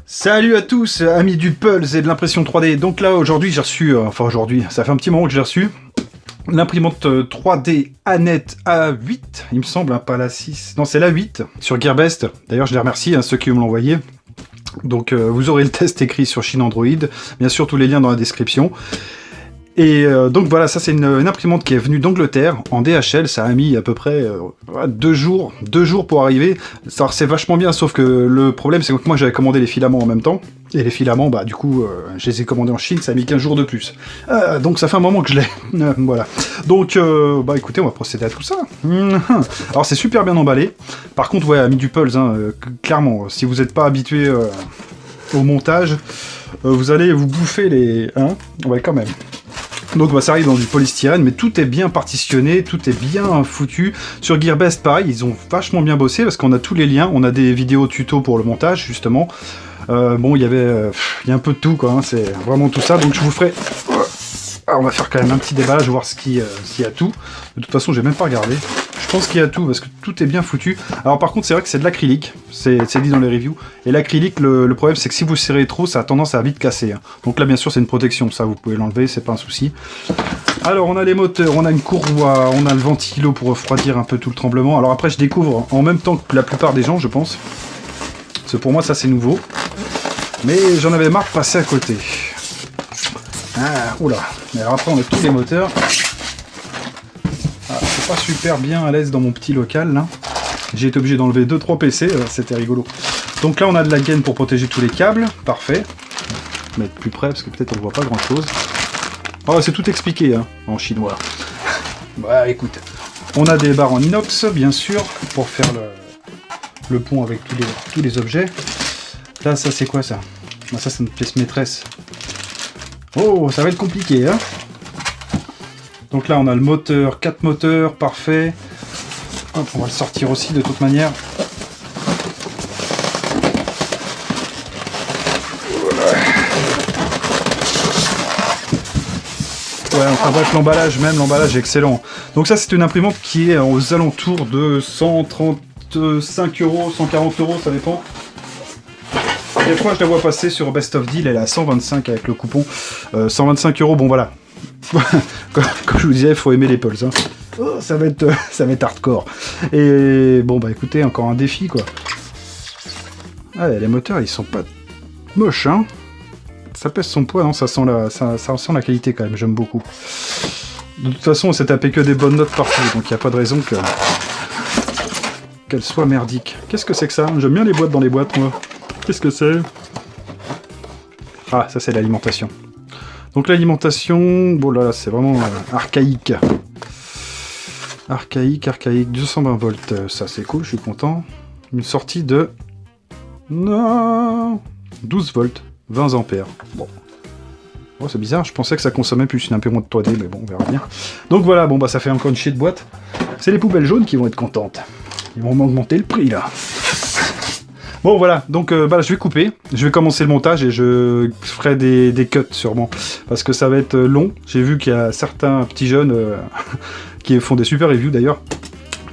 Salut à tous, amis du Pulse et de l'impression 3D. Donc là, aujourd'hui, j'ai reçu, ça fait un petit moment que j'ai reçu l'imprimante 3D Annette A8, il me semble, hein, pas la 6. Non, c'est la 8, sur Gearbest. D'ailleurs, je les remercie, ceux qui me l'ont envoyé. Donc, vous aurez le test écrit sur Chine Android. Bien sûr, tous les liens dans la description. Et donc voilà, ça c'est une imprimante qui est venue d'Angleterre, en DHL, ça a mis à peu près 2 jours pour arriver. C'est vachement bien, sauf que le problème c'est que moi j'avais commandé les filaments en même temps, et les filaments, bah du coup, je les ai commandés en Chine, ça a mis 15 jours de plus. Donc ça fait un moment que je l'ai, voilà. Donc, bah écoutez, on va procéder à tout ça. Alors c'est super bien emballé, par contre, ouais, amis du Pulse, clairement, si vous n'êtes pas habitué au montage, vous allez vous bouffer les... ouais, quand même. Donc bah, ça arrive dans du polystyrène, mais tout est bien partitionné, tout est bien foutu. Sur Gearbest, pareil, ils ont vachement bien bossé, parce qu'on a tous les liens, on a des vidéos tuto pour le montage, justement. Bon, il y a un peu de tout, quoi, hein, c'est vraiment tout ça, donc je vous ferai... on va faire quand même un petit déballage, voir s'il y a tout. De toute façon, j'ai même pas regardé. Je pense qu'il y a tout, parce que tout est bien foutu. Alors par contre, c'est vrai que c'est de l'acrylique, c'est dit dans les reviews. Et l'acrylique, le problème, c'est que si vous serrez trop, ça a tendance à vite casser. Hein. Donc là, bien sûr, c'est une protection, ça, vous pouvez l'enlever, c'est pas un souci. Alors, on a les moteurs, on a une courroie, on a le ventilo pour refroidir un peu tout le tremblement. Alors après, je découvre en même temps que la plupart des gens, je pense. Parce que pour moi, ça, c'est nouveau. Mais j'en avais marre de passer à côté. Ah, oula. Mais alors après, on a tous les moteurs. Ah, c'est pas super bien à l'aise dans mon petit local, là. J'ai été obligé d'enlever 2-3 PC, c'était rigolo. Donc là, on a de la gaine pour protéger tous les câbles. Parfait. Je vais mettre plus près, parce que peut-être on ne voit pas grand-chose. Oh, c'est tout expliqué, hein, en chinois. Bah, écoute. On a des barres en inox, bien sûr, pour faire le pont avec tous les objets. Là, ça, c'est quoi, ça? Ah, ça, c'est une pièce maîtresse. Oh, ça va être compliqué, hein. Donc là, on a le moteur, 4 moteurs, parfait. Hop, on va le sortir aussi, de toute manière. Voilà. Ouais, enfin bref, l'emballage est excellent. Donc ça, c'est une imprimante qui est aux alentours de 135 €, 140 €, ça dépend. Des fois, je la vois passer sur Best of Deal, elle est à 125 avec le coupon. 125 €, bon voilà. Comme je vous disais, il faut aimer les Pulse. Hein. Oh, ça va être hardcore. Et bon, bah écoutez, encore un défi, quoi. Ah, les moteurs, ils sont pas moches, hein. Ça pèse son poids, non, ça sent la qualité, quand même, j'aime beaucoup. De toute façon, on s'est tapé que des bonnes notes partout, donc il n'y a pas de raison qu'elle soit merdique. Qu'est-ce que c'est que ça? J'aime bien les boîtes dans les boîtes, moi. Qu'est-ce que c'est? Ah, ça c'est l'alimentation. Donc l'alimentation, bon là, c'est vraiment archaïque. Archaïque, 220 volts, ça c'est cool, je suis content. Une sortie de... Non, 12 volts, 20 ampères. Bon. Oh, c'est bizarre, je pensais que ça consommait plus une imprimante 3D, mais bon, on verra bien. Donc voilà, bon bah ça fait encore une chier de boîte. C'est les poubelles jaunes qui vont être contentes. Ils vont m'augmenter le prix, là. Bon voilà, donc bah, je vais couper, je vais commencer le montage et je ferai des cuts sûrement, parce que ça va être long. J'ai vu qu'il y a certains petits jeunes qui font des super reviews d'ailleurs,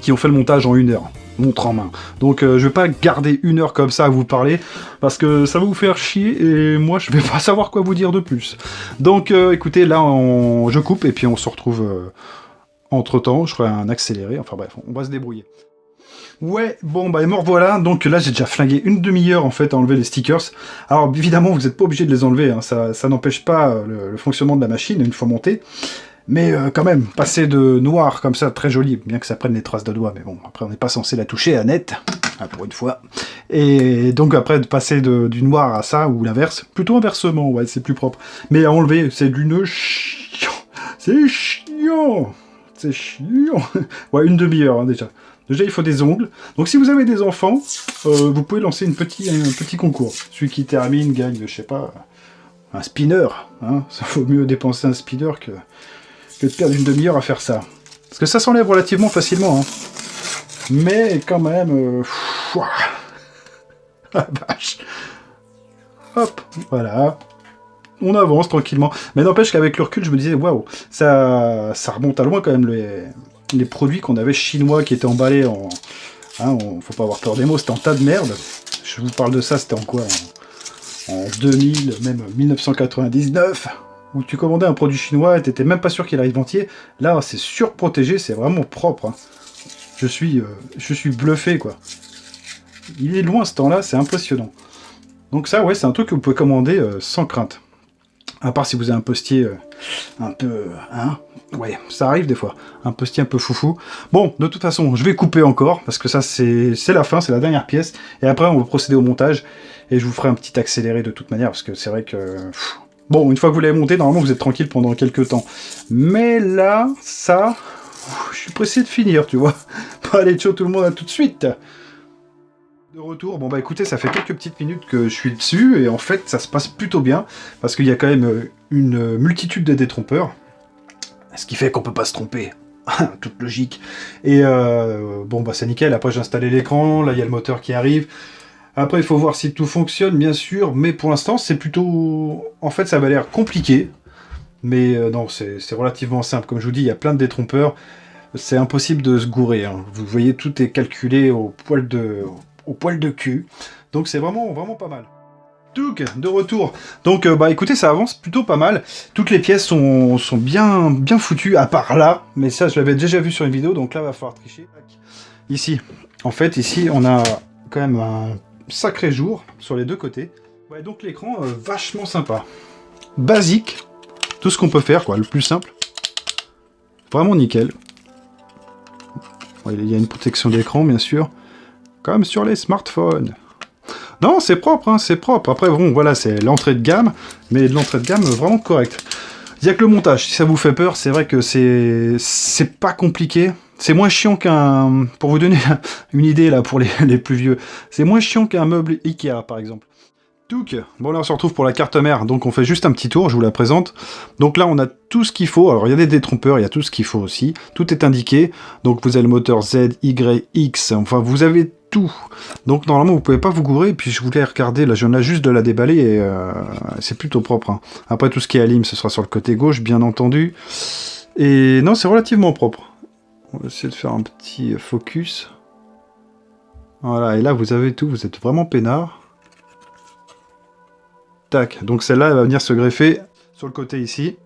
qui ont fait le montage en 1 heure, montre en main. Donc je vais pas garder 1 heure comme ça à vous parler, parce que ça va vous faire chier et moi je vais pas savoir quoi vous dire de plus. Donc écoutez, là je coupe et puis on se retrouve entre temps, je ferai un accéléré, enfin bref, on va se débrouiller. Ouais, bon bah et me revoilà, donc là j'ai déjà flingué une demi-heure en fait à enlever les stickers. Alors évidemment vous n'êtes pas obligé de les enlever, hein. Ça n'empêche pas le fonctionnement de la machine une fois montée. Mais quand même, passer de noir comme ça, très joli, bien que ça prenne les traces de doigts, mais bon, après on n'est pas censé la toucher à net, pour une fois. Et donc après de passer du noir à ça, ou l'inverse, plutôt inversement, ouais, c'est plus propre. Mais à enlever, c'est d'une chiant, c'est chiant, c'est chiant. Ouais, une demi-heure hein, déjà. Déjà, il faut des ongles. Donc, si vous avez des enfants, vous pouvez lancer un petit concours. Celui qui termine gagne, je sais pas, un spinner. Hein. Ça vaut mieux dépenser un spinner que de perdre une demi-heure à faire ça. Parce que ça s'enlève relativement facilement. Hein. Mais quand même... Ah, vache. Hop, voilà. on avance tranquillement. Mais n'empêche qu'avec le recul, je me disais, waouh, ça remonte à loin quand même, les produits qu'on avait chinois qui étaient emballés en... Hein, faut pas avoir peur des mots, c'était en tas de merde. Je vous parle de ça, c'était en quoi en 2000, même 1999, où tu commandais un produit chinois et t'étais même pas sûr qu'il arrive entier. Là, c'est surprotégé, c'est vraiment propre. Hein. Je suis bluffé, quoi. Il est loin ce temps-là, c'est impressionnant. Donc ça, ouais, c'est un truc que vous pouvez commander sans crainte. À part si vous avez un postier un peu... Hein, ouais, ça arrive des fois. Un postier un peu foufou. Bon, de toute façon, je vais couper encore, parce que ça, c'est la fin, c'est la dernière pièce. Et après, on va procéder au montage. Et je vous ferai un petit accéléré de toute manière, parce que c'est vrai que... Bon, une fois que vous l'avez monté, normalement, vous êtes tranquille pendant quelques temps. Mais là, ça... Je suis pressé de finir, tu vois. Allez, ciao tout le monde, à tout de suite. De retour, bon bah écoutez, ça fait quelques petites minutes que je suis dessus, et en fait, ça se passe plutôt bien, parce qu'il y a quand même une multitude de détrompeurs, ce qui fait qu'on peut pas se tromper, toute logique. Et bon bah c'est nickel, après j'ai installé l'écran, là il y a le moteur qui arrive, après il faut voir si tout fonctionne, bien sûr, mais pour l'instant c'est plutôt... En fait ça va l'air compliqué, mais non, c'est relativement simple, comme je vous dis, il y a plein de détrompeurs, c'est impossible de se gourer, hein. Vous voyez, tout est calculé au poil de cul, donc c'est vraiment pas mal. Donc, de retour. Donc, bah écoutez, ça avance plutôt pas mal. Toutes les pièces sont bien foutues, à part là, mais ça, je l'avais déjà vu sur une vidéo, donc là, va falloir tricher. Ici, en fait, ici, on a quand même un sacré jour sur les deux côtés. Ouais, donc l'écran, vachement sympa. Basique, tout ce qu'on peut faire, quoi, le plus simple. Vraiment nickel. Ouais, il y a une protection d'écran, bien sûr. Comme sur les smartphones. Non, c'est propre, hein, c'est propre. Après, bon, voilà, c'est l'entrée de gamme, mais de l'entrée de gamme vraiment correcte. Il n'y a que le montage. Si ça vous fait peur, c'est vrai que c'est pas compliqué. C'est moins chiant qu'un... Pour vous donner une idée, là, pour les plus vieux, c'est moins chiant qu'un meuble Ikea, par exemple. Touk. Bon, là, on se retrouve pour la carte mère, donc on fait juste un petit tour, je vous la présente. Donc là, on a tout ce qu'il faut. Alors, il y a des détrompeurs, il y a tout ce qu'il faut aussi. Tout est indiqué. Donc, vous avez le moteur Z, Y, X. Enfin, vous avez tout. Donc, normalement, vous pouvez pas vous gourer. Et puis, je voulais regarder, là, j'en ai juste de la déballer et c'est plutôt propre. Hein. Après, tout ce qui est alim, ce sera sur le côté gauche, bien entendu. Et non, c'est relativement propre. On va essayer de faire un petit focus. Voilà, et là, vous avez tout. Vous êtes vraiment peinard. Tac, donc celle-là, elle va venir se greffer sur le côté ici.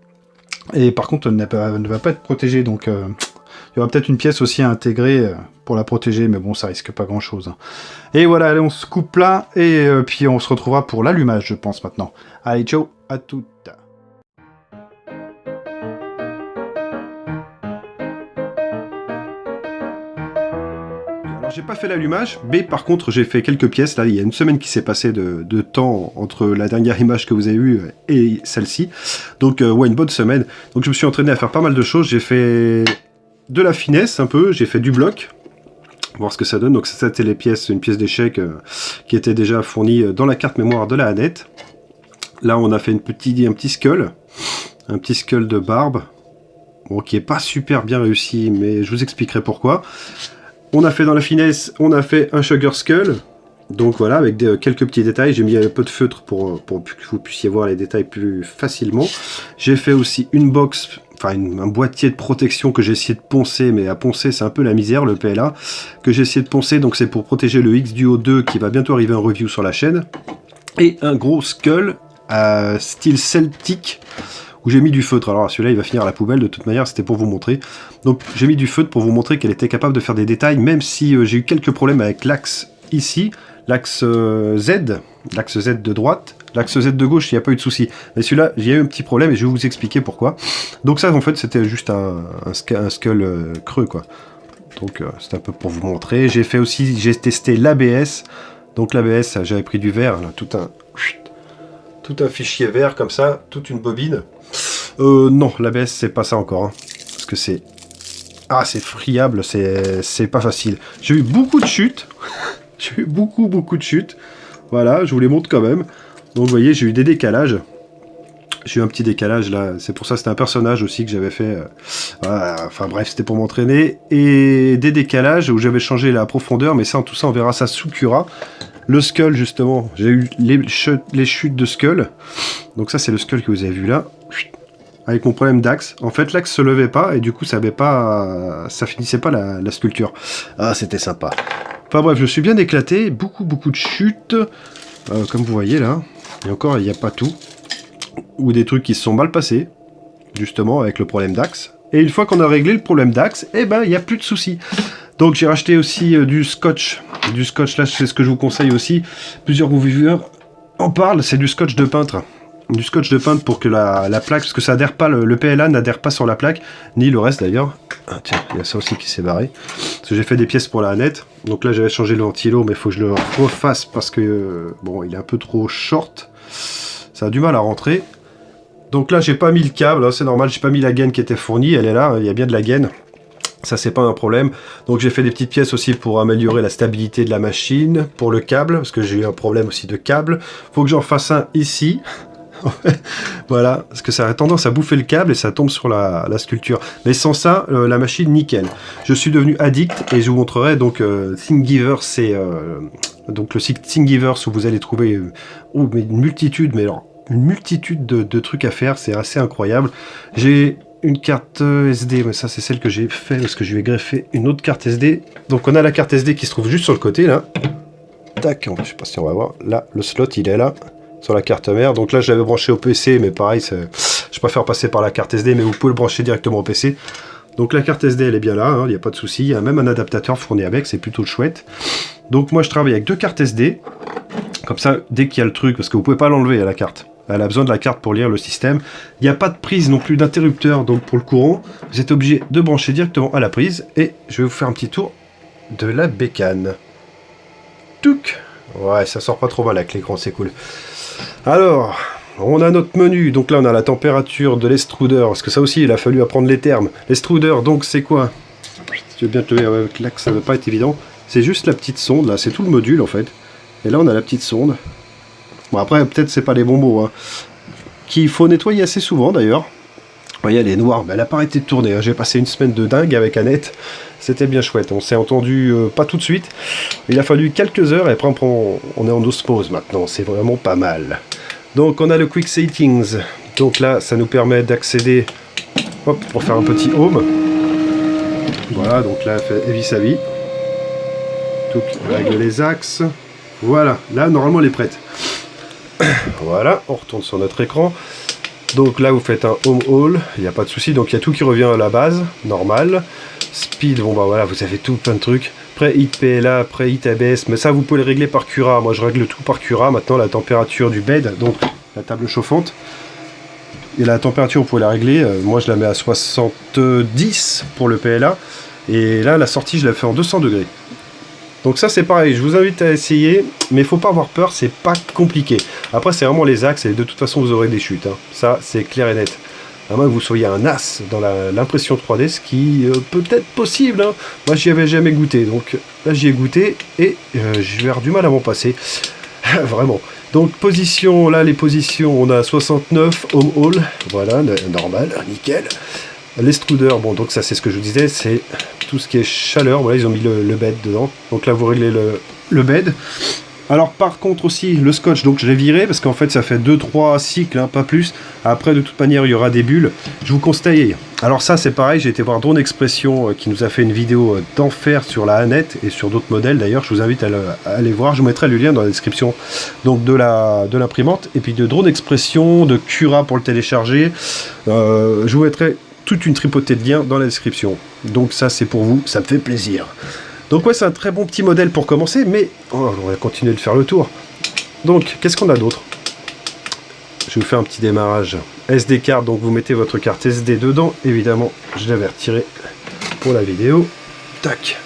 Et par contre, elle ne va pas être protégée, donc il y aura peut-être une pièce aussi à intégrer pour la protéger, mais bon, ça risque pas grand-chose. Et voilà, allez, on se coupe là, et puis on se retrouvera pour l'allumage, je pense, maintenant. Allez, ciao, à toutes. J'ai pas fait l'allumage, mais par contre j'ai fait quelques pièces. Là, il y a une semaine qui s'est passée de temps entre la dernière image que vous avez eue et celle-ci. Donc ouais, une bonne semaine. Donc je me suis entraîné à faire pas mal de choses. J'ai fait de la finesse un peu, j'ai fait du bloc. Voir ce que ça donne. Donc ça c'était les pièces, une pièce d'échec qui était déjà fournie dans la carte mémoire de la Annette. Là on a fait un petit skull. Un petit skull de barbe. Bon, qui est pas super bien réussi, mais je vous expliquerai pourquoi. On a fait dans la finesse, on a fait un Sugar Skull, donc voilà, avec quelques petits détails. J'ai mis un peu de feutre pour que vous puissiez voir les détails plus facilement. J'ai fait aussi une box, enfin un boîtier de protection que j'ai essayé de poncer, mais à poncer c'est un peu la misère, le PLA, que j'ai essayé de poncer, donc c'est pour protéger le X-Duo 2 qui va bientôt arriver en review sur la chaîne. Et un gros Skull, style celtique, où j'ai mis du feutre. Alors celui-là il va finir à la poubelle, de toute manière c'était pour vous montrer. Donc j'ai mis du feutre pour vous montrer qu'elle était capable de faire des détails, même si j'ai eu quelques problèmes avec l'axe ici, l'axe Z, l'axe Z de droite, l'axe Z de gauche il n'y a pas eu de souci. Mais celui-là j'ai eu un petit problème et je vais vous expliquer pourquoi. Donc ça en fait c'était juste un skull creux quoi. Donc c'est un peu pour vous montrer. J'ai fait aussi, j'ai testé l'ABS. Donc l'ABS j'avais pris du verre, là, tout un fichier vert comme ça, toute une bobine. Non, l'ABS c'est pas ça encore, hein, parce que c'est... Ah, c'est friable, c'est pas facile. J'ai eu beaucoup de chutes, j'ai eu beaucoup de chutes, voilà, je vous les montre quand même. Donc vous voyez, j'ai eu des décalages, j'ai eu un petit décalage là, c'est pour ça c'était un personnage aussi que j'avais fait, voilà, enfin bref, c'était pour m'entraîner, et des décalages où j'avais changé la profondeur, mais ça, tout ça on verra ça sous Cura. Le Skull, justement, j'ai eu les chutes de Skull. Donc ça, c'est le Skull que vous avez vu là. Avec mon problème d'axe. En fait, l'axe se levait pas et du coup, ça finissait pas la sculpture. Ah, c'était sympa. Enfin bref, je suis bien éclaté. Beaucoup de chutes. Comme vous voyez là. Et encore, il n'y a pas tout. Ou des trucs qui se sont mal passés. Justement, avec le problème d'axe. Et une fois qu'on a réglé le problème d'axe, eh ben, il n'y a plus de soucis. Donc j'ai racheté aussi du scotch. Du scotch, là, c'est ce que je vous conseille aussi. Plusieurs reviewers en parlent, c'est du scotch de peintre. Du scotch de peintre pour que la plaque, parce que ça adhère pas, le PLA n'adhère pas sur la plaque, ni le reste d'ailleurs. Ah tiens, il y a ça aussi qui s'est barré. Parce que j'ai fait des pièces pour la Annette. Donc là, j'avais changé le ventilo, mais il faut que je le refasse parce que, bon, il est un peu trop short. Ça a du mal à rentrer. Donc là, j'ai pas mis le câble, c'est normal, j'ai pas mis la gaine qui était fournie, elle est là, il y a bien de la gaine. Ça, c'est pas un problème. Donc j'ai fait des petites pièces aussi pour améliorer la stabilité de la machine, pour le câble, parce que j'ai eu un problème aussi de câble. Faut que j'en fasse un ici. Voilà, parce que ça a tendance à bouffer le câble et ça tombe sur la sculpture. Mais sans ça, la machine, nickel. Je suis devenu addict et je vous montrerai donc Thingiverse, c'est donc le site Thingiverse où vous allez trouver mais une multitude, une multitude de trucs à faire, c'est assez incroyable. J'ai une carte SD, mais ça c'est celle que j'ai fait parce que je vais greffer une autre carte SD. Donc on a la carte SD qui se trouve juste sur le côté là. Tac, je sais pas si on va voir. Là, le slot il est là, sur la carte mère. Donc là je l'avais branché au PC, mais pareil, je préfère passer par la carte SD, mais vous pouvez le brancher directement au PC. Donc la carte SD elle est bien là, il n'y a pas de souci. Il y a même un adaptateur fourni avec, c'est plutôt chouette. Donc moi je travaille avec deux cartes SD. Comme ça, dès qu'il y a le truc, parce que vous pouvez pas l'enlever à la carte. Elle a besoin de la carte pour lire le système. Il n'y a pas de prise non plus d'interrupteur, donc pour le courant, vous êtes obligé de brancher directement à la prise. Et je vais vous faire un petit tour de la bécane. Touc! Ouais, ça sort pas trop mal avec l'écran, c'est cool. Alors, on a notre menu. Donc là, on a la température de l'extruder, parce que ça aussi, il a fallu apprendre les termes. L'extruder, donc c'est quoi? Si tu veux bien te lever avec l'axe, ça ne va pas être évident. C'est juste la petite sonde, là, c'est tout le module en fait. Et là, on a la petite sonde. Bon, après, peut-être c'est pas les bons mots, hein. Qu'il faut nettoyer assez souvent, d'ailleurs. Vous voyez, elle est noire, mais elle n'a pas arrêté de tourner, hein. J'ai passé une semaine de dingue avec Annette. C'était bien chouette. On s'est entendu pas tout de suite. Il a fallu quelques heures, et après, on est en osmose maintenant. C'est vraiment pas mal. Donc, on a le Quick Settings. Donc là, ça nous permet d'accéder, hop, pour faire un petit home. Voilà, donc là, elle fait vis-à-vis. Tout règle les axes. Voilà, là, normalement, elle est prête. Voilà, on retourne sur notre écran. Donc là, vous faites un home haul, il n'y a pas de souci. Donc il y a tout qui revient à la base, normal. Speed, bon bah voilà, vous avez tout plein de trucs. Pré-hit PLA, pré-hit ABS, mais ça, vous pouvez le régler par Cura. Moi, je règle tout par Cura. Maintenant, la température du bed, donc la table chauffante. Et la température, vous pouvez la régler. Moi, je la mets à 70 pour le PLA. Et là, la sortie, je la fais en 200 degrés. Donc ça c'est pareil, je vous invite à essayer, mais il faut pas avoir peur, c'est pas compliqué. Après c'est vraiment les axes et de toute façon vous aurez des chutes, hein. Ça c'est clair et net. À moins que vous soyez un as dans l'impression 3D, ce qui peut être possible, hein. Moi j'y avais jamais goûté, donc là j'y ai goûté et je vais avoir du mal à m'en passer. Vraiment. Donc position, là les positions, on a 69, home haul, voilà, normal, nickel. L'extruder, bon donc ça c'est ce que je vous disais, c'est tout ce qui est chaleur, voilà ils ont mis le bed dedans, donc là vous réglez le bed. Alors par contre aussi le scotch, donc je l'ai viré parce qu'en fait ça fait 2-3 cycles, hein, pas plus. Après de toute manière il y aura des bulles, je vous conseille. Alors ça c'est pareil, j'ai été voir Drone Expression qui nous a fait une vidéo d'enfer sur la Annette et sur d'autres modèles d'ailleurs, je vous invite à aller voir, je vous mettrai le lien dans la description donc de l'imprimante et puis de Drone Expression, de Cura pour le télécharger, je vous mettrai toute une tripotée de liens dans la description. Donc ça c'est pour vous, ça me fait plaisir. Donc ouais c'est un très bon petit modèle pour commencer, mais on va continuer de faire le tour. Donc qu'est-ce qu'on a d'autre? Je vais vous faire un petit démarrage. SD card, donc vous mettez votre carte SD dedans, évidemment je l'avais retiré pour la vidéo. Tac.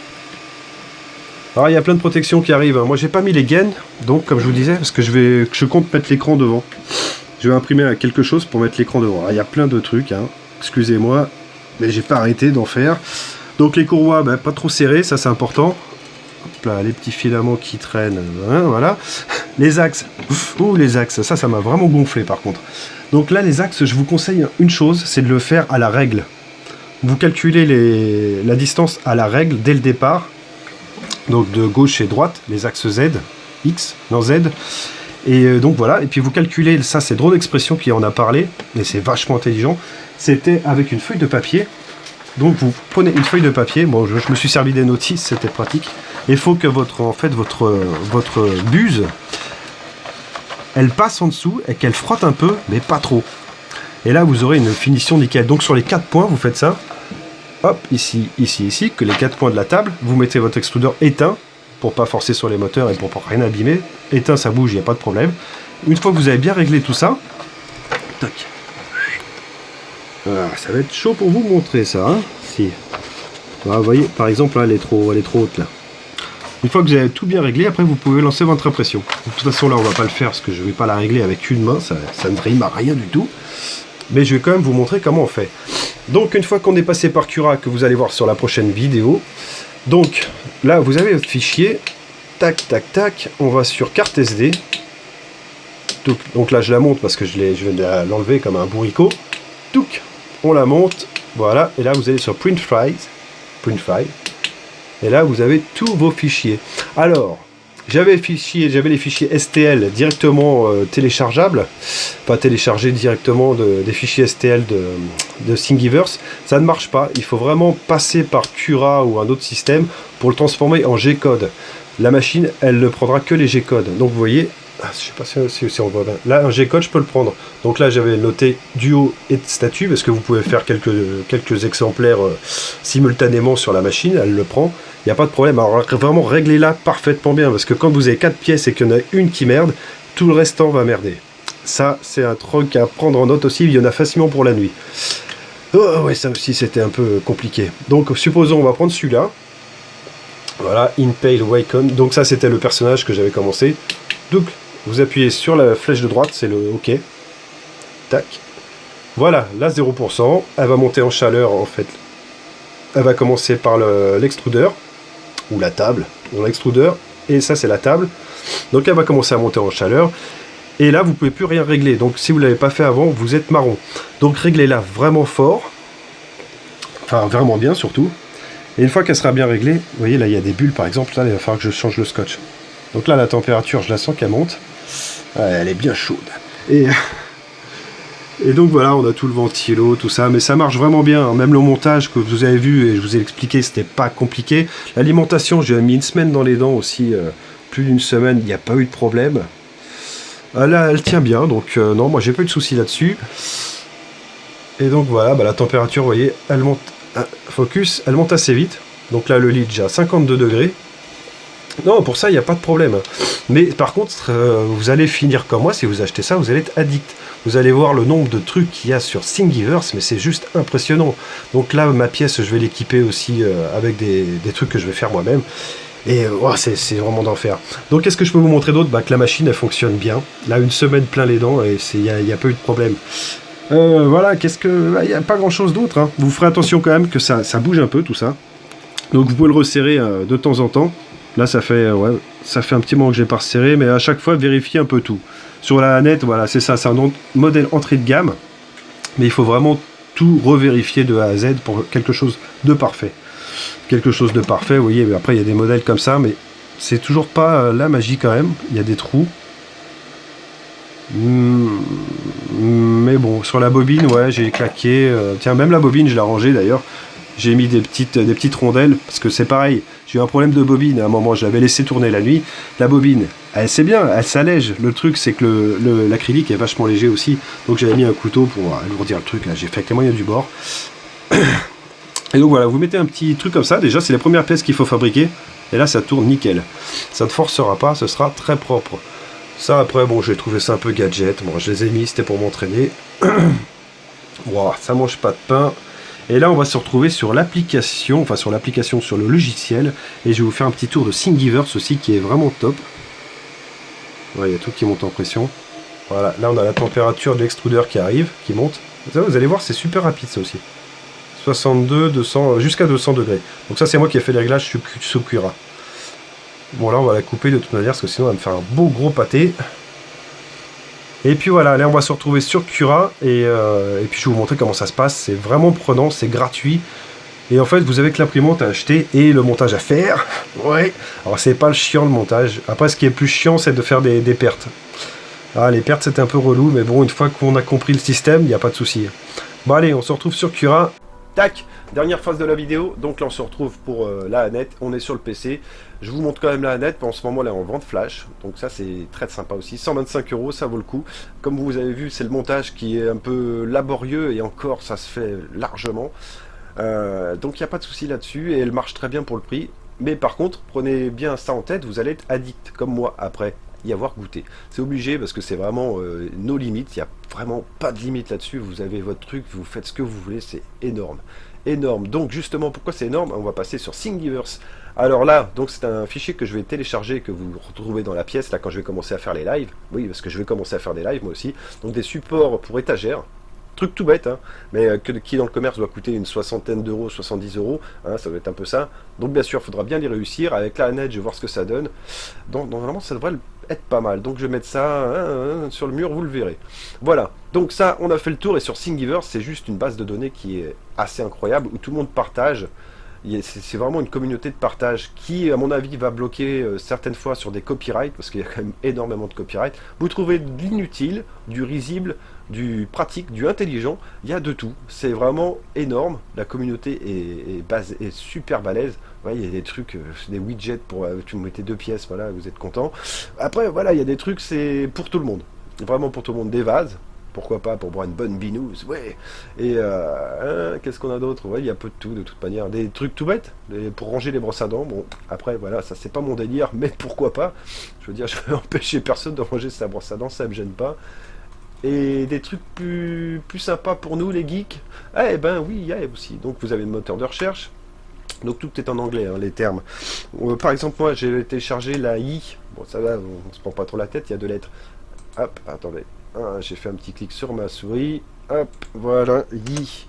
Alors il y a plein de protections qui arrivent, hein. Moi j'ai pas mis les gaines, donc comme je vous disais, parce que je compte mettre l'écran devant. Je vais imprimer quelque chose pour mettre l'écran devant. Alors, il y a plein de trucs, hein. Excusez-moi, mais j'ai pas arrêté d'en faire. Donc les courroies, bah, pas trop serrées, ça c'est important. Hop là, les petits filaments qui traînent, hein, voilà. Les axes, ouh les axes, ça m'a vraiment gonflé par contre. Donc là les axes, je vous conseille une chose, c'est de le faire à la règle. Vous calculez la distance à la règle dès le départ. Donc de gauche et droite, les axes Z. X, non Z. Et donc voilà, et puis vous calculez, ça c'est Drone Expression qui en a parlé, mais c'est vachement intelligent. C'était avec une feuille de papier. Donc vous prenez une feuille de papier, bon je me suis servi des notices, c'était pratique. Il faut que votre buse, elle passe en dessous et qu'elle frotte un peu, mais pas trop. Et là vous aurez une finition nickel. Donc sur les 4 points, vous faites ça. Hop, ici, ici, ici, que les 4 points de la table, vous mettez votre extrudeur éteint, pour pas forcer sur les moteurs et pour rien abîmer. Éteint, ça bouge, il n'y a pas de problème. Une fois que vous avez bien réglé tout ça, tac. Voilà, ça va être chaud pour vous montrer ça. Hein, si. Voilà, vous voyez, par exemple, là, elle est trop haute là. Une fois que vous avez tout bien réglé, après vous pouvez lancer votre impression. De toute façon, là, on va pas le faire parce que je vais pas la régler avec une main, ça ne rime à rien du tout. Mais je vais quand même vous montrer comment on fait. Donc, une fois qu'on est passé par Cura, que vous allez voir sur la prochaine vidéo, donc là, vous avez votre fichier. Tac, tac, tac. On va sur carte SD. Donc là, je la monte parce que je vais l'enlever comme un bourricot. Touc. On la monte, voilà, et là vous allez sur Print File, et là vous avez tous vos fichiers. Alors, j'avais les fichiers STL directement téléchargeables, pas télécharger directement des fichiers STL de Thingiverse, ça ne marche pas, il faut vraiment passer par Cura ou un autre système pour le transformer en G-code. La machine, elle ne prendra que les G-codes, donc vous voyez, je sais pas si on voit bien. Là, un G-code, je peux le prendre. Donc là, j'avais noté duo et statut, parce que vous pouvez faire quelques exemplaires simultanément sur la machine. Elle le prend. Il n'y a pas de problème. Alors, vraiment, réglez-la parfaitement bien, parce que quand vous avez 4 pièces et qu'il y en a une qui merde, tout le restant va merder. Ça, c'est un truc à prendre en note aussi. Il y en a facilement pour la nuit. Oh, ouais, ça aussi, c'était un peu compliqué. Donc, supposons, on va prendre celui-là. Voilà, Impale Wacom. Donc ça, c'était le personnage que j'avais commencé. Donc, vous appuyez sur la flèche de droite, c'est le OK. Tac. Voilà, là 0%. Elle va monter en chaleur en fait. Elle va commencer par l'extrudeur, ou la table. L'extrudeur, et ça c'est la table. Donc elle va commencer à monter en chaleur. Et là, vous ne pouvez plus rien régler. Donc si vous ne l'avez pas fait avant, vous êtes marron. Donc réglez-la vraiment fort. Enfin, vraiment bien surtout. Et une fois qu'elle sera bien réglée, vous voyez là, il y a des bulles par exemple. Là, il va falloir que je change le scotch. Donc là, la température, je la sens qu'elle monte. Ouais, elle est bien chaude. Et donc voilà, on a tout le ventilo, tout ça. Mais ça marche vraiment bien. Même le montage que vous avez vu et je vous ai expliqué, c'était pas compliqué. L'alimentation, j'ai mis une semaine dans les dents aussi. Plus d'une semaine, il n'y a pas eu de problème. Là, elle tient bien. Donc non, moi, j'ai pas eu de soucis là-dessus. Et donc voilà, la température, vous voyez, elle monte. Focus, elle monte assez vite. Donc là, le lit déjà à 52 degrés. Non, pour ça, il n'y a pas de problème. Mais par contre, vous allez finir comme moi, si vous achetez ça, vous allez être addict. Vous allez voir le nombre de trucs qu'il y a sur Thingiverse, mais c'est juste impressionnant. Donc là, ma pièce, je vais l'équiper aussi avec des trucs que je vais faire moi-même. Et c'est vraiment d'enfer. Donc qu'est-ce que je peux vous montrer d'autre? Que la machine, elle fonctionne bien. Là, une semaine plein les dents, et il n'y a pas eu de problème. Voilà, il n'y a pas grand-chose d'autre. Hein. Vous ferez attention quand même que ça bouge un peu, tout ça. Donc vous pouvez le resserrer de temps en temps. Là, ça fait un petit moment que je n'ai pas resserré, mais à chaque fois, vérifiez un peu tout. Sur la Annette, voilà, c'est ça, c'est un modèle entrée de gamme, mais il faut vraiment tout revérifier de A à Z pour quelque chose de parfait. Quelque chose de parfait, vous voyez, mais après, il y a des modèles comme ça, mais c'est toujours pas la magie quand même. Il y a des trous. Mais bon, sur la bobine, ouais, j'ai claqué. Tiens, même la bobine, je l'ai rangée d'ailleurs. J'ai mis des petites rondelles, parce que c'est pareil, j'ai eu un problème de bobine, à un moment je l'avais laissé tourner la nuit, la bobine, c'est bien, elle s'allège, le truc c'est que l'acrylique est vachement léger aussi, donc j'avais mis un couteau pour alourdir le truc, là j'ai fait avec les moyens du bord. Et donc voilà, vous mettez un petit truc comme ça, déjà c'est les premières pièces qu'il faut fabriquer, et là ça tourne nickel, ça ne forcera pas, ce sera très propre. Ça après, bon j'ai trouvé ça un peu gadget, bon je les ai mis, c'était pour m'entraîner. Wow, ça mange pas de pain. Et là, on va se retrouver sur l'application, sur le logiciel. Et je vais vous faire un petit tour de Thingiverse aussi, qui est vraiment top. Ouais, il y a tout qui monte en pression. Voilà, là, on a la température de l'extrudeur qui arrive, qui monte. Ça, vous allez voir, c'est super rapide, ça aussi. 62, 200, jusqu'à 200 degrés. Donc ça, c'est moi qui ai fait les réglages sous Cura. Bon, là, on va la couper de toute manière, parce que sinon, on va me faire un beau gros pâté. Et puis voilà, là on va se retrouver sur Cura et puis je vais vous montrer comment ça se passe. C'est vraiment prenant, c'est gratuit. Et en fait, vous avez que l'imprimante à acheter et le montage à faire. Ouais. Alors, c'est pas le chiant le montage. Après, ce qui est plus chiant, c'est de faire des pertes. Ah, les pertes, c'est un peu relou, mais bon, une fois qu'on a compris le système, il n'y a pas de souci. Bon, allez, on se retrouve sur Cura. Tac, dernière phase de la vidéo. Donc là, on se retrouve pour la Annette. On est sur le PC. Je vous montre quand même la Annette. En ce moment, là, en vente flash. Donc ça, c'est très sympa aussi. 125 €, ça vaut le coup. Comme vous avez vu, c'est le montage qui est un peu laborieux et encore, ça se fait largement. Donc il n'y a pas de souci là-dessus et elle marche très bien pour le prix. Mais par contre, prenez bien ça en tête, vous allez être addict comme moi après y avoir goûté. C'est obligé parce que c'est vraiment nos limites, il n'y a vraiment pas de limite là-dessus. Vous avez votre truc, vous faites ce que vous voulez, c'est énorme. Énorme. Donc justement, pourquoi c'est énorme? On va passer sur Thingiverse. Alors là, donc c'est un fichier que je vais télécharger, que vous retrouvez dans la pièce là quand je vais commencer à faire les lives. Oui, parce que je vais commencer à faire des lives moi aussi. Donc des supports pour étagères. Truc tout bête, hein, mais qui dans le commerce doit coûter une soixantaine d'euros, 70 €, hein, ça doit être un peu ça. Donc bien sûr, il faudra bien les réussir. Avec la Annette, je vais voir ce que ça donne. Donc normalement, ça devrait être pas mal. Donc je vais mettre ça sur le mur, vous le verrez. Voilà, donc ça, on a fait le tour. Et sur Thingiverse, c'est juste une base de données qui est assez incroyable, où tout le monde partage. C'est vraiment une communauté de partage qui, à mon avis, va bloquer certaines fois sur des copyrights, parce qu'il y a quand même énormément de copyright. Vous trouvez de l'inutile, du risible, du pratique, du intelligent, il y a de tout. C'est vraiment énorme. La communauté est super balèze. Ouais, il y a des trucs, des widgets pour tu me mettez 2 pièces, voilà, vous êtes content. Après, voilà, il y a des trucs, c'est pour tout le monde. Vraiment pour tout le monde. Des vases. Pourquoi pas pour boire une bonne binouse, ouais. Et qu'est-ce qu'on a d'autre? Ouais, il y a peu de tout de toute manière. Des trucs tout bêtes, pour ranger les brosses à dents. Bon, après, voilà, ça c'est pas mon délire, mais pourquoi pas? Je veux dire, je vais empêcher personne de ranger sa brosse à dents, ça me gêne pas. Et des trucs plus sympas pour nous, les geeks. Eh ben oui, il y a aussi. Donc vous avez le moteur de recherche. Donc tout est en anglais, hein, les termes. Par exemple, moi, j'ai téléchargé la I. Bon, ça va, on se prend pas trop la tête, il y a 2 lettres. Hop, attendez. J'ai fait un petit clic sur ma souris. Hop, voilà, I.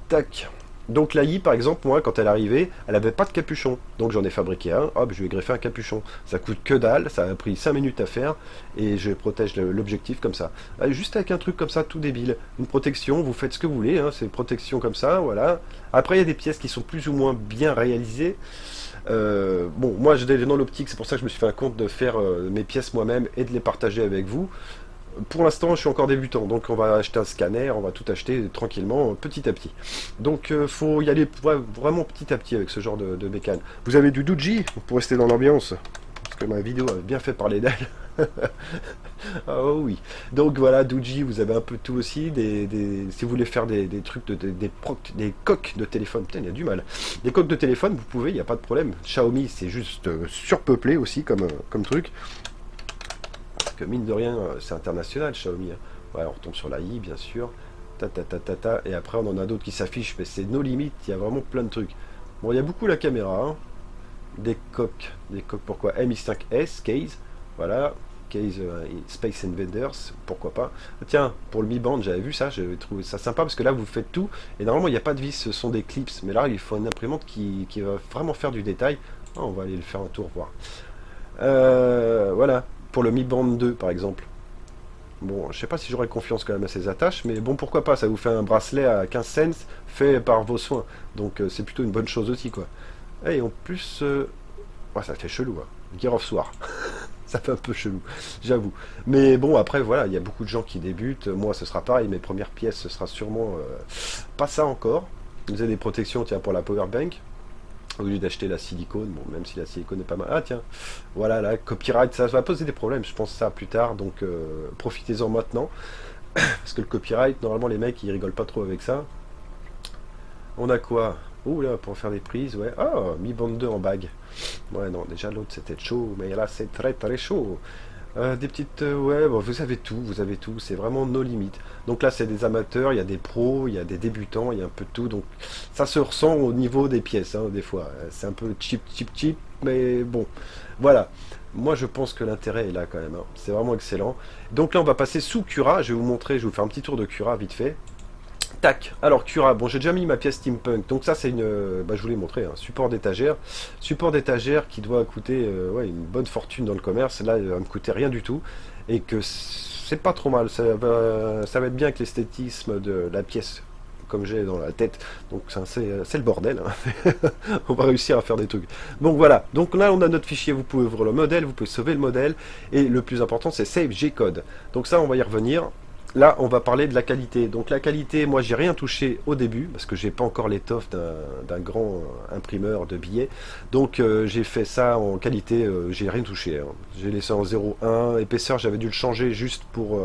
Tac. Donc la I, par exemple, moi, quand elle est arrivée, elle avait pas de capuchon. Donc j'en ai fabriqué un. Hop, je lui ai greffé un capuchon. Ça coûte que dalle, ça a pris 5 minutes à faire. Et je protège l'objectif comme ça. Juste avec un truc comme ça, tout débile. Une protection, vous faites ce que vous voulez. Hein, c'est une protection comme ça, voilà. Après, il y a des pièces qui sont plus ou moins bien réalisées. Bon, moi, j'ai dans l'optique, c'est pour ça que je me suis fait un compte de faire mes pièces moi-même et de les partager avec vous. Pour l'instant, je suis encore débutant, donc on va acheter un scanner, on va tout acheter tranquillement, petit à petit. Donc, faut y aller vraiment petit à petit avec ce genre de bécane. Vous avez du Doogee pour rester dans l'ambiance, parce que ma vidéo a bien fait parler d'elle. Oh oui. Donc voilà, Doogee, vous avez un peu de tout aussi. Si vous voulez faire des trucs, des coques de téléphone, putain, il y a du mal. Des coques de téléphone, vous pouvez, il n'y a pas de problème. Xiaomi, c'est juste surpeuplé aussi comme truc. Que mine de rien, c'est international, Xiaomi. Hein. Ouais, on retombe sur la I, bien sûr. Et après, on en a d'autres qui s'affichent, mais c'est nos limites. Il y a vraiment plein de trucs. Bon, il y a beaucoup la caméra. Hein. Des coques, pourquoi? MI5S, case. Voilà. Case Space Invaders, pourquoi pas. Tiens, pour le Mi Band, j'avais vu ça, j'avais trouvé ça sympa, parce que là, vous faites tout. Et normalement, il n'y a pas de vis, ce sont des clips. Mais là, il faut une imprimante qui va vraiment faire du détail. Oh, on va aller le faire un tour, voir. Voilà. Pour le Mi Band 2 par exemple. Bon, je sais pas si j'aurais confiance quand même à ces attaches, mais bon, pourquoi pas, ça vous fait un bracelet à 15 cents fait par vos soins. Donc c'est plutôt une bonne chose aussi, quoi. Et en plus, ouais, ça fait chelou, hein. Gear of War. Ça fait un peu chelou, j'avoue. Mais bon, après, voilà, il y a beaucoup de gens qui débutent. Moi, ce sera pareil, mes premières pièces, ce sera sûrement pas ça encore. Vous avez des protections, tiens, pour la power bank. Au lieu d'acheter la silicone, bon, même si la silicone est pas mal. Ah tiens, voilà, la copyright, ça va poser des problèmes, je pense ça plus tard, donc profitez-en maintenant. Parce que le copyright, normalement les mecs ils rigolent pas trop avec ça. On a quoi? Ouh là, pour faire des prises, ouais. Ah, Mi Band 2 en bague. Ouais, non, déjà l'autre c'était chaud, mais là c'est très très chaud. Des petites... ouais, bon, vous avez tout, c'est vraiment nos limites. Donc là, c'est des amateurs, il y a des pros, il y a des débutants, il y a un peu de tout. Donc ça se ressent au niveau des pièces, hein, des fois. C'est un peu cheap, mais bon, voilà. Moi, je pense que l'intérêt est là quand même. Hein. C'est vraiment excellent. Donc là, on va passer sous Cura. Je vais vous montrer, je vais vous faire un petit tour de Cura vite fait. Tac, alors Cura, bon j'ai déjà mis ma pièce steampunk, donc ça c'est une, je vous l'ai montré, un support d'étagère qui doit coûter ouais, une bonne fortune dans le commerce, là il va me coûter rien du tout, et que c'est pas trop mal, ça va être bien avec l'esthétisme de la pièce comme j'ai dans la tête. Donc c'est le bordel. Hein. On va réussir à faire des trucs. Donc voilà. Donc là, on a notre fichier. Vous pouvez ouvrir le modèle, vous pouvez sauver le modèle. Et le plus important, c'est Save G-Code. Donc ça, on va y revenir. Là, on va parler de la qualité. Donc la qualité, moi, j'ai rien touché au début parce que j'ai pas encore l'étoffe d'un grand imprimeur de billets. Donc j'ai fait ça en qualité, j'ai rien touché. Hein. J'ai laissé en 0,1. Épaisseur, j'avais dû le changer juste pour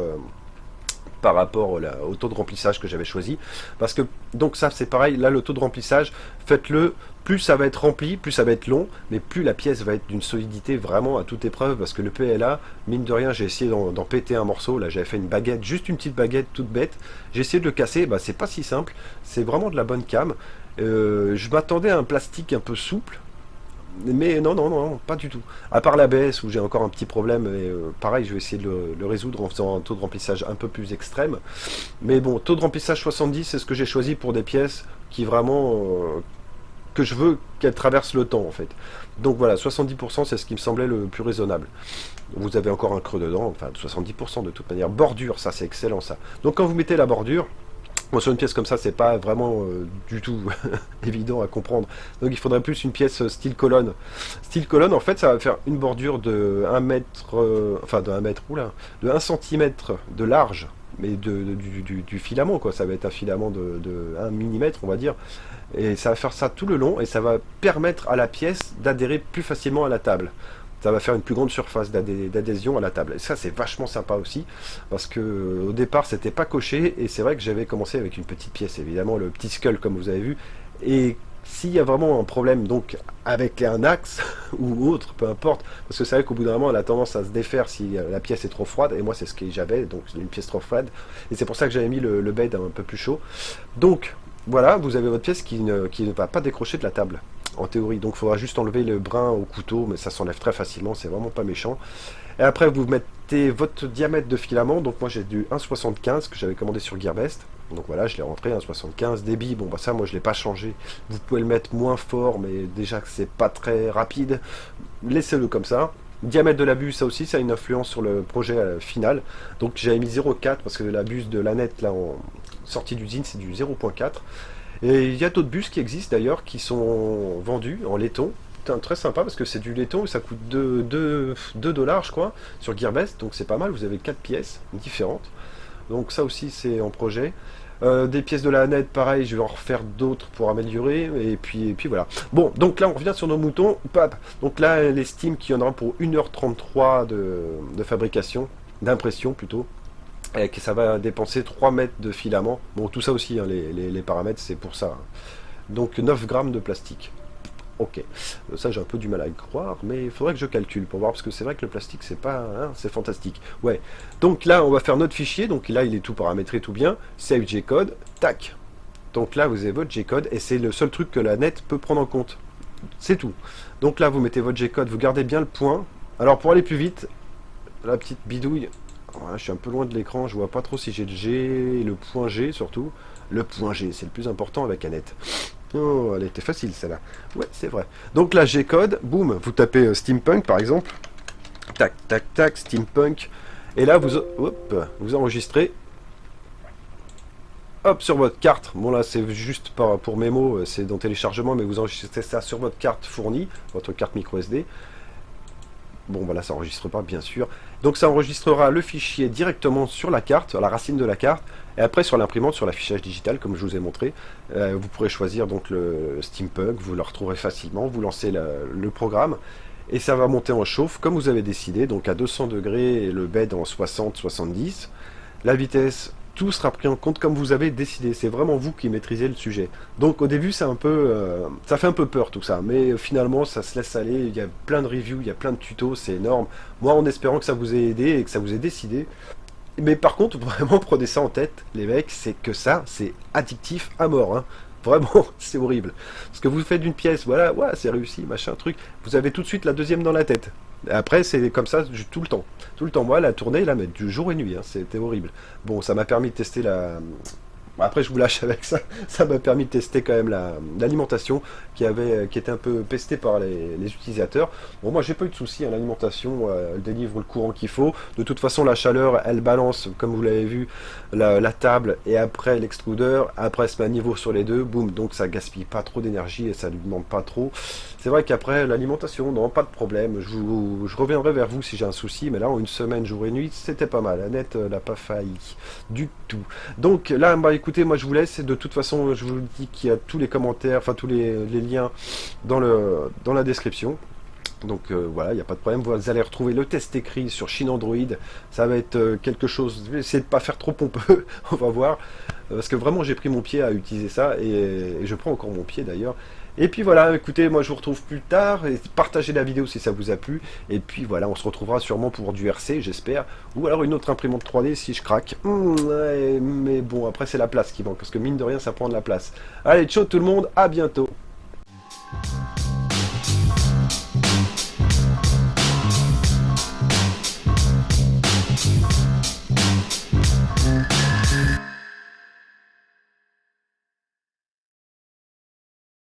par rapport au taux de remplissage que j'avais choisi. Parce que, donc ça c'est pareil, là le taux de remplissage, faites-le, plus ça va être rempli, plus ça va être long, mais plus la pièce va être d'une solidité vraiment à toute épreuve, parce que le PLA, mine de rien, j'ai essayé d'en péter un morceau, là j'avais fait une baguette, juste une petite baguette toute bête, j'ai essayé de le casser, bah c'est pas si simple, c'est vraiment de la bonne cam. Je m'attendais à un plastique un peu souple, mais non, pas du tout. À part l'ABS où j'ai encore un petit problème, et pareil, je vais essayer de le résoudre en faisant un taux de remplissage un peu plus extrême. Mais bon, taux de remplissage 70, c'est ce que j'ai choisi pour des pièces qui vraiment que je veux qu'elles traversent le temps en fait. Donc voilà, 70% c'est ce qui me semblait le plus raisonnable. Vous avez encore un creux dedans, enfin 70% de toute manière. Bordure, ça c'est excellent ça. Donc quand vous mettez la bordure, bon, sur une pièce comme ça, c'est pas vraiment du tout évident à comprendre. Donc il faudrait plus une pièce style colonne. Style colonne, en fait, ça va faire une bordure de 1 mètre, enfin de 1 mètre, oula, de 1 centimètre de large, mais du filament, quoi. Ça va être un filament de 1 millimètre, on va dire. Et ça va faire ça tout le long, et ça va permettre à la pièce d'adhérer plus facilement à la table. Ça va faire une plus grande surface d'adhésion à la table. Et ça, c'est vachement sympa aussi, parce que au départ, c'était pas coché, et c'est vrai que j'avais commencé avec une petite pièce, évidemment, le petit skull, comme vous avez vu. Et s'il y a vraiment un problème, donc, avec un axe, ou autre, peu importe, parce que c'est vrai qu'au bout d'un moment, elle a tendance à se défaire si la pièce est trop froide, et moi, c'est ce que j'avais, donc une pièce trop froide, et c'est pour ça que j'avais mis le bed un peu plus chaud. Donc, voilà, vous avez votre pièce qui ne va pas décrocher de la table. En théorie, donc il faudra juste enlever le brin au couteau, mais ça s'enlève très facilement, c'est vraiment pas méchant. Et après vous mettez votre diamètre de filament, donc moi j'ai du 1,75 que j'avais commandé sur Gearbest, donc voilà, je l'ai rentré, 1,75, débit, bon bah ça moi je l'ai pas changé, vous pouvez le mettre moins fort, mais déjà que c'est pas très rapide, laissez-le comme ça. Diamètre de la buse, ça aussi, ça a une influence sur le projet final, donc j'avais mis 0,4 parce que la buse de l'Annette là en sortie d'usine c'est du 0,4. Et il y a d'autres bus qui existent d'ailleurs qui sont vendus en laiton. Très sympa parce que c'est du laiton et ça coûte 2 dollars je crois sur Gearbest, donc c'est pas mal, vous avez 4 pièces différentes. Donc ça aussi c'est en projet. Des pièces de la Annette, pareil, je vais en refaire d'autres pour améliorer, et puis voilà. Bon, donc là on revient sur nos moutons. Donc là elle estime qu'il y en aura pour 1h33 de fabrication, d'impression plutôt. Et que ça va dépenser 3 mètres de filament. Bon, tout ça aussi, hein, les paramètres, c'est pour ça. Hein. Donc 9 grammes de plastique. Ok. Ça, j'ai un peu du mal à y croire, mais il faudrait que je calcule pour voir, parce que c'est vrai que le plastique, c'est pas... Hein, c'est fantastique. Ouais. Donc là, on va faire notre fichier. Donc là, il est tout paramétré, tout bien. Save G-Code. Tac. Donc là, vous avez votre G-Code, et c'est le seul truc que la net peut prendre en compte. C'est tout. Donc là, vous mettez votre G-Code, vous gardez bien le point. Alors, pour aller plus vite, la petite bidouille... Voilà, je suis un peu loin de l'écran, je vois pas trop si j'ai le G, le point G surtout. Le point G, c'est le plus important avec Annette. Oh, elle était facile celle-là. Ouais, c'est vrai. Donc là, G-code, boum, vous tapez steampunk par exemple. Tac, tac, tac, steampunk. Et là, vous enregistrez. Hop, sur votre carte. Bon là, c'est juste pour mémo, c'est dans téléchargement, mais vous enregistrez ça sur votre carte fournie, votre carte micro SD. Bon, voilà, ça n'enregistre pas, bien sûr. Donc ça enregistrera le fichier directement sur la carte, la racine de la carte, et après sur l'imprimante, sur l'affichage digital, comme je vous ai montré. Vous pourrez choisir donc le steampunk, vous le retrouverez facilement, vous lancez le programme, et ça va monter en chauffe, comme vous avez décidé, donc à 200 degrés, et le bed en 60-70. La vitesse... Tout sera pris en compte comme vous avez décidé. C'est vraiment vous qui maîtrisez le sujet. Donc au début, c'est un peu, ça fait un peu peur tout ça. Mais finalement, ça se laisse aller. Il y a plein de reviews, il y a plein de tutos. C'est énorme. Moi, en espérant que ça vous ait aidé et que ça vous ait décidé. Mais par contre, vraiment, prenez ça en tête, les mecs. C'est que ça, c'est addictif à mort. Hein. Vraiment, c'est horrible. Parce que vous faites une pièce, voilà, ouais, c'est réussi, machin, truc. Vous avez tout de suite la deuxième dans la tête. Après, c'est comme ça tout le temps. Tout le temps, moi, la tournée, là, mais du jour et nuit, hein, c'était horrible. Bon, ça m'a permis de tester Après, je vous lâche avec ça. Ça m'a permis de tester quand même l'alimentation qui était un peu pestée par les utilisateurs. Bon, moi, j'ai pas eu de soucis. Hein, l'alimentation, elle délivre le courant qu'il faut. De toute façon, la chaleur, elle balance, comme vous l'avez vu, la table et après l'extrudeur. Après, elle se met à niveau sur les deux. Boum. Donc, ça gaspille pas trop d'énergie et ça lui demande pas trop. C'est vrai qu'après, l'alimentation, non, pas de problème. Je reviendrai vers vous si j'ai un souci. Mais là, en une semaine, jour et nuit, c'était pas mal. Annette n'a pas failli du tout. Donc là, bah écoutez, moi je vous laisse. De toute façon, je vous dis qu'il y a tous les commentaires, enfin tous les liens dans la description. Donc voilà, il n'y a pas de problème. Vous allez retrouver le test écrit sur Chine Android. Ça va être quelque chose. Je vais essayer de pas faire trop pompeux. On va voir. Parce que vraiment, j'ai pris mon pied à utiliser ça. Et je prends encore mon pied d'ailleurs. Et puis voilà, écoutez, moi je vous retrouve plus tard, et partagez la vidéo si ça vous a plu, et puis voilà, on se retrouvera sûrement pour du RC, j'espère, ou alors une autre imprimante 3D si je craque. Ouais, mais bon, après c'est la place qui manque, parce que mine de rien, ça prend de la place. Allez, ciao tout le monde, à bientôt.